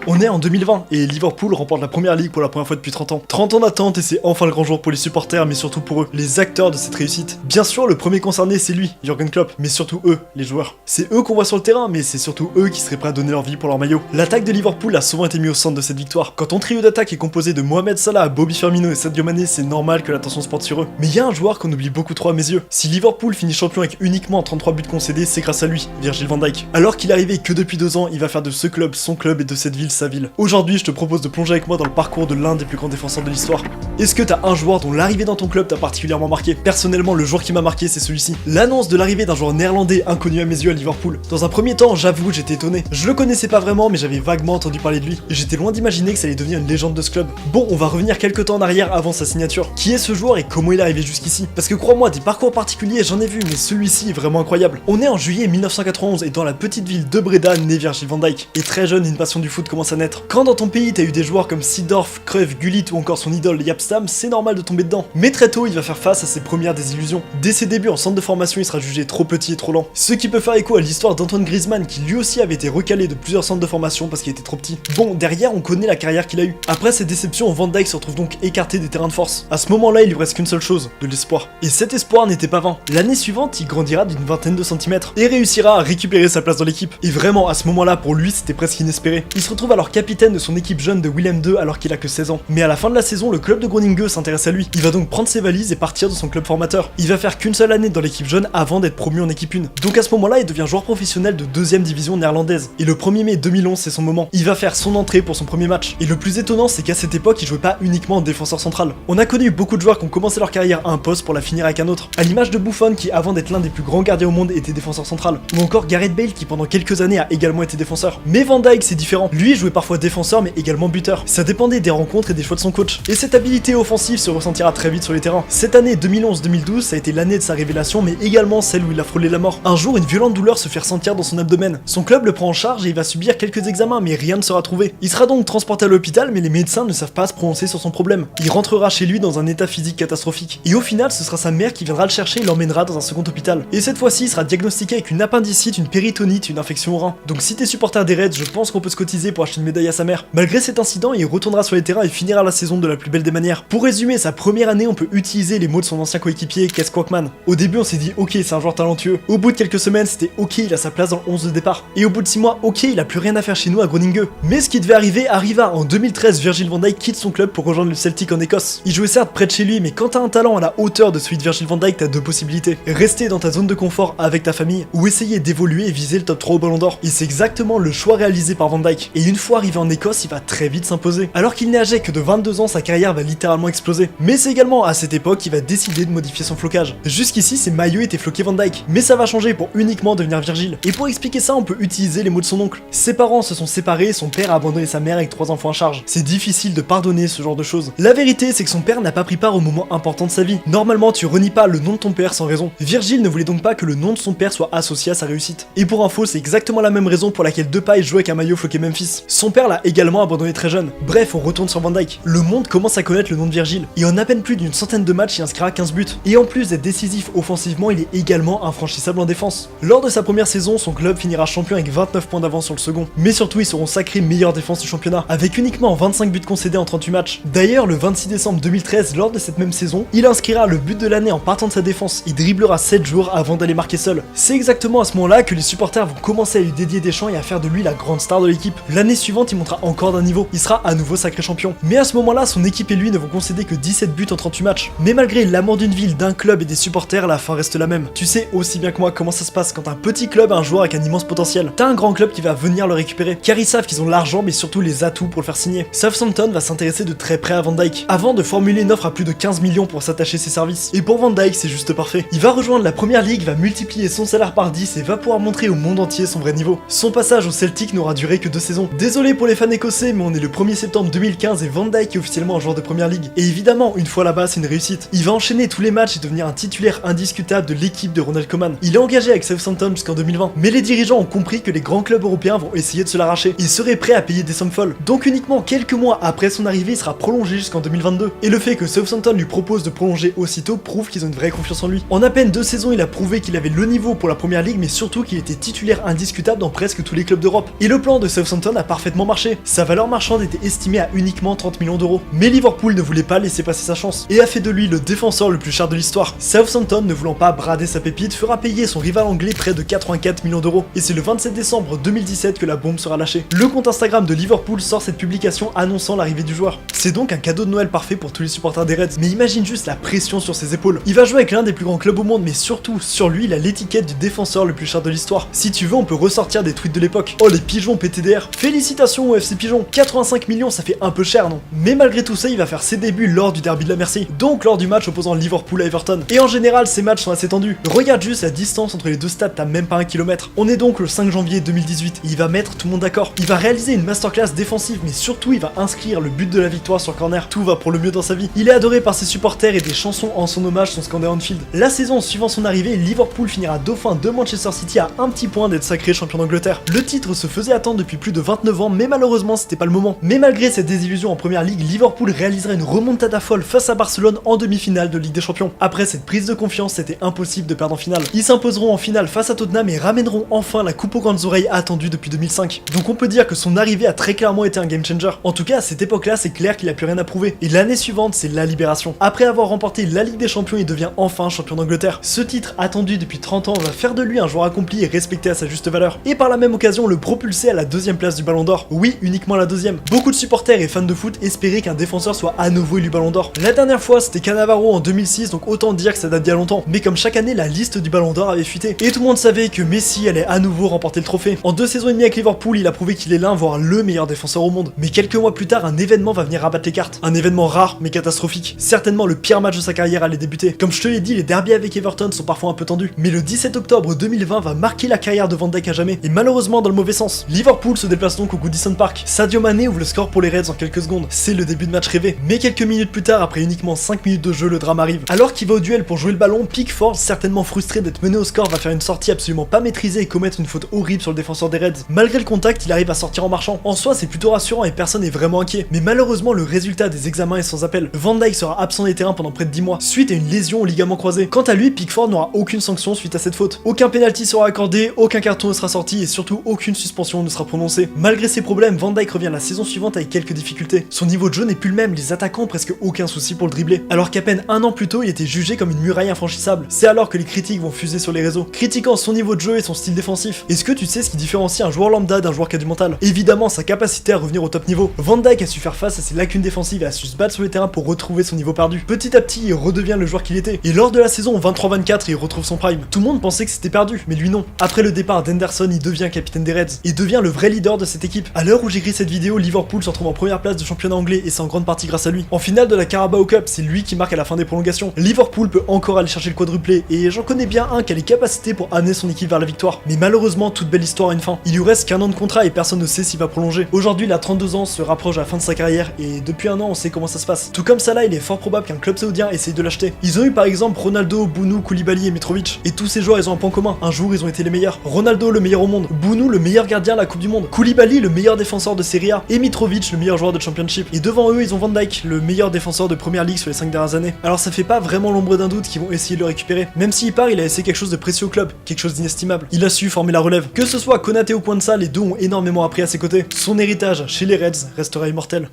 On est en 2020 et Liverpool remporte la première ligue pour la première fois depuis 30 ans. 30 ans d'attente et c'est enfin le grand jour pour les supporters, mais surtout pour eux, les acteurs de cette réussite. Bien sûr, le premier concerné c'est lui, Jürgen Klopp, mais surtout eux, les joueurs. C'est eux qu'on voit sur le terrain, mais c'est surtout eux qui seraient prêts à donner leur vie pour leur maillot. L'attaque de Liverpool a souvent été mise au centre de cette victoire. Quand ton trio d'attaque est composé de Mohamed Salah, Bobby Firmino et Sadio Mané, c'est normal que l'attention se porte sur eux. Mais il y a un joueur qu'on oublie beaucoup trop à mes yeux. Si Liverpool finit champion avec uniquement 33 buts concédés, c'est grâce à lui, Virgil van Dijk. Alors qu'il est arrivé que depuis 2 ans, il va faire de ce club son club et de cette ville sa ville. Aujourd'hui, je te propose de plonger avec moi dans le parcours de l'un des plus grands défenseurs de l'histoire. Est-ce que t'as un joueur dont l'arrivée dans ton club t'a particulièrement marqué? Personnellement, le joueur qui m'a marqué, c'est celui-ci. L'annonce de l'arrivée d'un joueur néerlandais inconnu à mes yeux à Liverpool. Dans un premier temps, j'avoue, j'étais étonné. Je le connaissais pas vraiment, mais j'avais vaguement entendu parler de lui. Et j'étais loin d'imaginer que ça allait devenir une légende de ce club. Bon, on va revenir quelques temps en arrière avant sa signature. Qui est ce joueur et comment il est arrivé jusqu'ici? Parce que crois-moi, des parcours particuliers, j'en ai vu, mais celui-ci est vraiment incroyable. On est en juillet 1991 et dans la petite ville de Breda naît Virgil van Dijk. Et très jeune, une passion du foot commence à naître. Quand dans ton pays, t'as eu des joueurs comme Seedorf, Cruyff, Gullit ou encore son idole Jaap Stam, c'est normal de tomber dedans. Mais très tôt, il va faire face à ses premières désillusions. Dès ses débuts en centre de formation, il sera jugé trop petit et trop lent. Ce qui peut faire écho à l'histoire d'Antoine Griezmann qui lui aussi avait été recalé de plusieurs centres de formation parce qu'il était trop petit. Bon, derrière, on connaît la carrière qu'il a eue. Après ces déceptions, Van Dijk se retrouve donc écarté des terrains de force. À ce moment-là, il lui reste qu'une seule chose, de l'espoir. Et cet espoir n'était pas vain. L'année suivante, il grandira d'une vingtaine de centimètres et réussira à récupérer sa place dans l'équipe. Et vraiment, à ce moment-là, pour lui, c'était presque inespéré. Il se retrouve alors capitaine de son équipe jeune de Willem II alors qu'il a que 16 ans. Mais à la fin de la saison, le club de Groningen s'intéresse à lui. Il va donc prendre ses valises et partir de son club formateur. Il va faire qu'une seule année dans l'équipe jeune avant d'être promu en équipe 1. Donc à ce moment-là, il devient joueur professionnel de 2ème division néerlandaise. Et le 1er mai 2011, c'est son moment. Il va faire son entrée pour son premier match. Et le plus étonnant, c'est qu'à cette époque, il jouait pas uniquement en défenseur central. On a connu beaucoup de joueurs qui ont commencé leur carrière à un poste pour la finir avec un autre. À l'image de Buffon qui, avant d'être l'un des plus grands gardiens au monde, était défenseur central. Ou encore Gareth Bale qui, pendant quelques années, a également été défenseur. Mais Van Dijk, c'est différent. Lui, il jouait parfois défenseur, mais également buteur. Ça dépendait des rencontres et des choix de son coach. Et cette habilité offensive se ressentira très vite sur les terrains. Cette année 2011-2012, ça a été l'année de sa révélation, mais également celle où il a frôlé la mort. Un jour, une violente douleur se fait ressentir dans son abdomen. Son club le prend en charge et il va subir quelques examens, mais rien ne sera trouvé. Il sera donc transporté à l'hôpital, mais les médecins ne savent pas se prononcer sur son problème. Il rentrera chez lui dans un état physique catastrophique. Et au final, ce sera sa mère qui viendra le chercher et l'emmènera dans un second hôpital. Et cette fois-ci, il sera diagnostiqué avec une appendicite, une péritonite, une infection au rein. Donc si t'es supporter des Reds, je pense qu'on peut se cotiser pour acheter une médaille à sa mère. Malgré cet incident, il retournera sur les terrains et finira la saison de la plus belle des manières. Pour résumer, sa première année, on peut utiliser les mots de son ancien coéquipier, Kes Kwakman. Au début, on s'est dit, ok, c'est un joueur talentueux. Au bout de quelques semaines, c'était ok, il a sa place dans le 11 de départ. Et au bout de 6 mois, ok, il a plus rien à faire chez nous à Groningen. Mais ce qui devait arriver arriva. En 2013, Virgil van Dijk quitte son club pour rejoindre le Celtic en Écosse. Il jouait certes près de chez lui, mais quand t'as un talent à la hauteur de celui de Virgil van Dijk, t'as deux possibilités. Rester dans ta zone de confort avec ta famille, ou essayer d'évoluer et viser le top 3 au Ballon d'Or. Et c'est exactement le choix réalisé par Van Dijk. Et une fois arrivé en Écosse, il va très vite s'imposer. Alors qu'il n'est âgé que de 22 ans, sa carrière va littéralement exploser. Mais c'est également à cette époque qu'il va décider de modifier son flocage. Jusqu'ici, ses maillots étaient floqués Van Dijk, mais ça va changer pour uniquement devenir Virgil. Et pour expliquer ça, on peut utiliser les mots de son oncle. Ses parents se sont séparés, son père a abandonné sa mère avec 3 enfants à charge. C'est difficile de pardonner ce genre de choses. La vérité, c'est que son père n'a pas pris part au moment important de sa vie. Normalement, tu renies pas le nom de ton père sans raison. Virgil ne voulait donc pas que le nom de son père soit associé à sa réussite. Et pour info, c'est exactement la même raison pour laquelle Depay jouait avec un maillot floqué Memphis. Son père l'a également abandonné très jeune. Bref, on retourne sur Van Dijk. Le monde commence à connaître le nom de Virgil. Et en à peine plus d'une centaine de matchs, il inscrira 15 buts. Et en plus d'être décisif offensivement, il est également infranchissable en défense. Lors de sa première saison, son club finira champion avec 29 points d'avance sur le second. Mais surtout, ils seront sacrés meilleure défense du championnat, avec uniquement 25 buts concédés en 38 matchs. D'ailleurs, le 26 décembre 2013, lors de cette même saison, il inscrira le but de l'année en partant de sa défense. Il dribblera 7 jours avant d'aller marquer seul. C'est exactement à ce moment-là que les supporters vont commencer à lui dédier des chants et à faire de lui la grande star de l'équipe. L'année suivante, il montera encore d'un niveau. Il sera à nouveau sacré champion. Mais à ce moment-là, son équipe et lui ne vont concéder que 17 buts en 38 matchs. Mais malgré l'amour d'une ville, d'un club et des supporters, la fin reste la même. Tu sais aussi bien que moi comment ça se passe quand un petit club a un joueur avec un immense potentiel. T'as un grand club qui va venir le récupérer, car ils savent qu'ils ont l'argent mais surtout les atouts pour le faire signer. Southampton va s'intéresser de très près à Van Dijk, avant de formuler une offre à plus de 15 millions pour s'attacher ses services. Et pour Van Dijk, c'est juste parfait. Il va rejoindre la première ligue, va multiplier son salaire par 10 et va pouvoir montrer au monde entier son vrai niveau. Son passage au Celtic n'aura duré que 2 saisons. Désolé pour les fans écossais, mais on est le 1er septembre 2015 et Van Dijk est officiellement un joueur de première ligue. Et évidemment, une fois là-bas, c'est une réussite. Il va enchaîner tous les matchs et devenir un titulaire indiscutable de l'équipe de Ronald Koeman. Il est engagé avec Southampton jusqu'en 2020, mais les dirigeants ont compris que les grands clubs européens vont essayer de se l'arracher. Ils seraient prêts à payer des sommes folles. Donc uniquement quelques mois après son arrivée, il sera prolongé jusqu'en 2022. Et le fait que Southampton lui propose de prolonger aussitôt prouve qu'ils ont une vraie confiance en lui. En à peine 2 saisons, il a prouvé qu'il avait le niveau pour la première ligue, mais surtout qu'il était titulaire indiscutable dans presque tous les clubs d'Europe. Et le plan de Southampton a parfaitement marché. Sa valeur marchande était estimée à uniquement 30 millions d'euros. Mais Liverpool ne voulait pas laisser passer sa chance et a fait de lui le défenseur le plus cher de l'histoire. Southampton, ne voulant pas brader sa pépite, fera payer son rival anglais près de 84 millions d'euros. Et c'est le 27 décembre 2017 que la bombe sera lâchée. Le compte Instagram de Liverpool sort cette publication annonçant l'arrivée du joueur. C'est donc un cadeau de Noël parfait pour tous les supporters des Reds, mais imagine juste la pression sur ses épaules. Il va jouer avec l'un des plus grands clubs au monde, mais surtout, sur lui, il a l'étiquette du défenseur le plus cher de l'histoire. Si tu veux, on peut ressortir des tweets de l'époque. Oh les pigeons PTDR, félicitations au FC Pigeon, 85 millions ça fait un peu cher non? Mais malgré tout ça, il va faire ses débuts lors du derby de la Mersey, donc lors du match opposant Liverpool à Everton. Et en général, ces matchs sont assez tendus. Regarde juste la distance entre les deux stades, t'as même pas 1 km. On est donc le 5 janvier 2018, et il va mettre tout le monde d'accord. Il va réaliser une masterclass défensive, mais surtout il va inscrire le but de la victoire sur corner. Tout va pour le mieux dans sa vie. Il est adoré par ses supporters et des chansons en son hommage sont scandées à Anfield. La saison suivant son arrivée, Liverpool finira dauphin de Manchester City à un petit point d'être sacré champion d'Angleterre. Le titre se faisait attendre depuis plus de 29 ans, mais malheureusement c'était pas le moment. Mais malgré cette désillusion en première ligue, Liverpool réalisera une remontada folle face à Barcelone en demi-finale de Ligue des Champions. Après cette prise de confiance, c'était impossible de perdre en finale. Ils s'imposeront en finale face à Tottenham et ramèneront enfin la coupe aux grandes oreilles attendue depuis 2005. Donc on peut dire que son arrivée a très clairement été un game changer. En tout cas à cette époque-là, c'est clair qu'il a plus rien à prouver. Et l'année suivante, c'est la libération. Après avoir remporté la Ligue des Champions, il devient enfin champion d'Angleterre. Ce titre attendu depuis 30 ans va faire de lui un joueur accompli et respecté à sa juste valeur. Et par la même occasion, le propulser à la deuxième place du Ballon d'Or. Oui, uniquement la deuxième. Beaucoup de supporters et fans de foot espéraient qu'un défenseur soit à nouveau élu Ballon d'Or. La dernière fois, c'était Cannavaro en 2006, donc autant dire que ça date d'il y a longtemps. Mais comme chaque année, la liste du Ballon d'Or avait fuité. Et tout le monde savait que Messi allait à nouveau remporter le trophée. En 2 saisons et demie avec Liverpool, il a prouvé qu'il est l'un, voire le meilleur défenseur au monde. Mais quelques mois plus tard, un événement va venir rabattre les cartes. Un événement rare, mais catastrophique. Certainement le pire match de sa carrière allait débuter. Comme je te l'ai dit, les derbies avec Everton sont parfois un peu tendus. Mais le 17 octobre 2020 va marquer la carrière de Van Dijk à jamais. Et malheureusement dans le mauvais sens. Liverpool se déplace donc au Goodison Park. Sadio Mané ouvre le score pour les Reds en quelques secondes. C'est le début de match rêvé. Mais quelques minutes plus tard, après uniquement 5 minutes de jeu, le drame arrive. Alors qu'il va au duel pour jouer le ballon, Pickford, certainement frustré d'être mené au score, va faire une sortie absolument pas maîtrisée et commettre une faute horrible sur le défenseur des Reds. Malgré le contact, il arrive à sortir en marchant. En soi, c'est plutôt rassurant et personne n'est vraiment inquiet. Mais malheureusement, le résultat des examens est sans appel. Van Dijk sera absent des terrains pendant près de 10 mois, suite à une lésion au ligament croisé. Quant à lui, Pickford n'aura aucune sanction suite à cette faute. Aucun penalty sera accordé, aucun carton ne sera sorti et surtout aucune suspension ne sera prononcée. Malgré ces problèmes, Van Dijk revient la saison suivante avec quelques difficultés. Son niveau de jeu n'est plus le même, les attaquants ont presque aucun souci pour le dribbler. Alors qu'à peine un an plus tôt, il était jugé comme une muraille infranchissable. C'est alors que les critiques vont fuser sur les réseaux, critiquant son niveau de jeu et son style défensif. Est-ce que tu sais ce qui différencie un joueur lambda d'un joueur qui a du mental? Évidemment, sa capacité à revenir au top niveau. Van Dijk a su faire face à ses lacunes défensives et a su se battre sur le terrain pour retrouver son niveau perdu. Petit à petit, il redevient le joueur qu'il était. Et lors de la saison 23-24, il retrouve son prime. Tout le monde pensait que c'était perdu, mais lui non. Après le départ d'Henderson, il devient capitaine des Reds et devient le vrai leader de cette équipe. À l'heure où j'écris cette vidéo, Liverpool se retrouve en première place du championnat anglais et c'est en grande partie grâce à lui. En finale de la Carabao Cup, c'est lui qui marque à la fin des prolongations. Liverpool peut encore aller chercher le quadruplé et j'en connais bien un qui a les capacités pour amener son équipe vers la victoire. Mais malheureusement, toute belle histoire a une fin. Il lui reste qu'un an de contrat et personne ne sait s'il va prolonger. Aujourd'hui, il a 32 ans, se rapproche à la fin de sa carrière et depuis un an, on sait comment ça se passe. Tout comme ça là, il est fort probable qu'un club saoudien essaye de l'acheter. Ils ont eu par exemple Ronaldo, Bounou, Koulibaly et Mitrovic. Et tous ces joueurs, ils ont un point commun. Un jour, ils ont été les meilleurs. Ronaldo, le meilleur au monde. Bounou, le meilleur gardien à la Coupe du Monde. Koulibaly, le meilleur défenseur de Serie A. Et Mitrovic, le meilleur joueur de Championship. Et devant eux, ils ont Van Dijk, le meilleur défenseur de Première Ligue sur les 5 dernières années. Alors ça fait pas vraiment l'ombre d'un doute qu'ils vont essayer de le récupérer. Même s'il part, il a essayé quelque chose de précieux au club, quelque chose d'inestimable. Il a su former la relève. Que ce soit Konaté ou Pointe-Salle, les deux ont énormément appris à ses côtés. Son héritage chez les Reds restera immortel.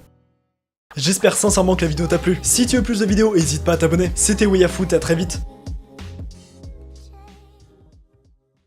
J'espère sincèrement que la vidéo t'a plu. Si tu veux plus de vidéos, n'hésite pas à t'abonner. C'était WeyaFoot et à très vite.